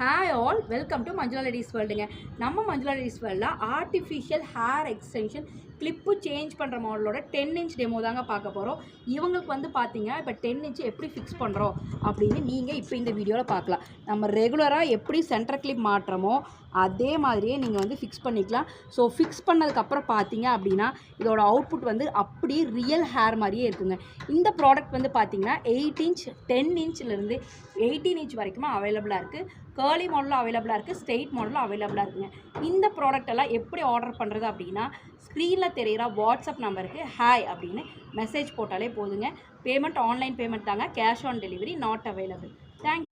Hi all welcome to Manjula ladies வேர்ல்டுங்க. நம்ம Manjula ladies வேர்ல்டில் artificial hair extension clip change பண்ணுற மாடலோட 10 இன்ச் டெமோ தாங்க பார்க்க போகிறோம். இவங்களுக்கு வந்து பார்த்தீங்க இப்போ 10 இன்ச் எப்படி ஃபிக்ஸ் பண்ணுறோம் அப்படின்னு நீங்கள் இப்போ இந்த வீடியோவில் பார்க்கலாம். நம்ம ரெகுலராக எப்படி சென்டர் கிளிப் மாட்டுறோமோ அதே மாதிரியே நீங்கள் வந்து ஃபிக்ஸ் பண்ணிக்கலாம். ஸோ ஃபிக்ஸ் பண்ணதுக்கப்புறம் பார்த்தீங்க அப்படின்னா இதோட அவுட்புட் வந்து அப்படியே ரியல் ஹேர் மாதிரியே இருக்குங்க. இந்த ப்ராடக்ட் வந்து பார்த்தீங்கன்னா 8 இன்ச் 10 இன்ச்லேருந்து 18 இன்ச் வரைக்குமே அவைலபிளாக இருக்குது. கேர்லி மாடலும் அவைலபிளாக இருக்குது, ஸ்ட்ரெயிட் மாடலும் அவைலபிளாக இருக்குங்க. இந்த ப்ராடக்ட் எல்லாம் எப்படி ஆர்டர் பண்ணுறது அப்படின்னா ஸ்க்ரீனில் தெரிகிற வாட்ஸ்அப் நம்பருக்கு ஹாய் அப்படின்னு மெசேஜ் போட்டாலே போதுங்க. பேமெண்ட் ஆன்லைன் பேமெண்ட் தாங்க, cash on delivery not available. Thank you.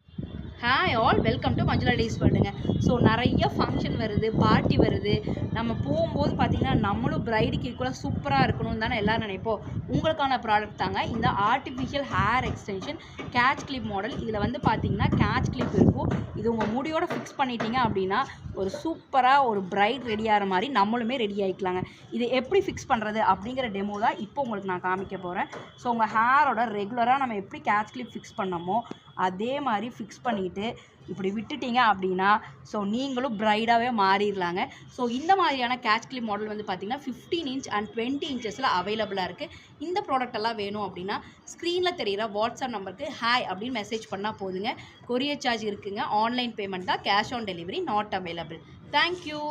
Hi all welcome to Manjula ladies வேர்ல்டுங்க. ஸோ நிறைய ஃபங்க்ஷன் வருது, பார்ட்டி வருது. நம்ம போகும்போது பார்த்திங்கன்னா நம்மளும் பிரைடுக்கு ஈக்குவலாக சூப்பராக இருக்கணும்னு தானே எல்லோரும் நினைப்போம். உங்களுக்கான ப்ராடக்ட் தாங்க இந்த artificial hair extension catch clip model. இதில் வந்து பார்த்திங்கன்னா கேட்ச் கிளிப் இருக்கும். இது உங்கள் முடியோட ஃபிக்ஸ் பண்ணிட்டீங்க அப்படின்னா ஒரு சூப்பராக ஒரு பிரைட் ரெடி ஆகிற மாதிரி நம்மளுமே ரெடி ஆகிக்கலாங்க. இது எப்படி ஃபிக்ஸ் பண்ணுறது அப்படிங்கிற டெமோ தான் இப்போ உங்களுக்கு நான் காமிக்க போகிறேன். ஸோ உங்கள் ஹேரோட ரெகுலராக நம்ம எப்படி கேட்ச் கிளிப் ஃபிக்ஸ் பண்ணோமோ அதே மாதிரி ஃபிக்ஸ் பண்ணிவிட்டு இப்படி விட்டுட்டீங்க அப்படின்னா ஸோ நீங்களும் பிரைடாகவே மாறிடலாங்க. ஸோ இந்த மாதிரியான கேட்ச் கிளிப் மாடல் வந்து பார்த்திங்கன்னா 15 இன்ச் அண்ட் 20 இன்ச்சஸில் அவைலபிளாக இருக்குது. இந்த ப்ராடக்ட் எல்லாம் வேணும் அப்படின்னா ஸ்க்ரீனில் தெரிகிற வாட்ஸ்அப் நம்பருக்கு ஹாய் அப்படின்னு மெசேஜ் பண்ணால் போதுங்க. கொரியர் சார்ஜ் இருக்குங்க, ஆன்லைன் பேமெண்ட் தான், cash on delivery not available. Thank you.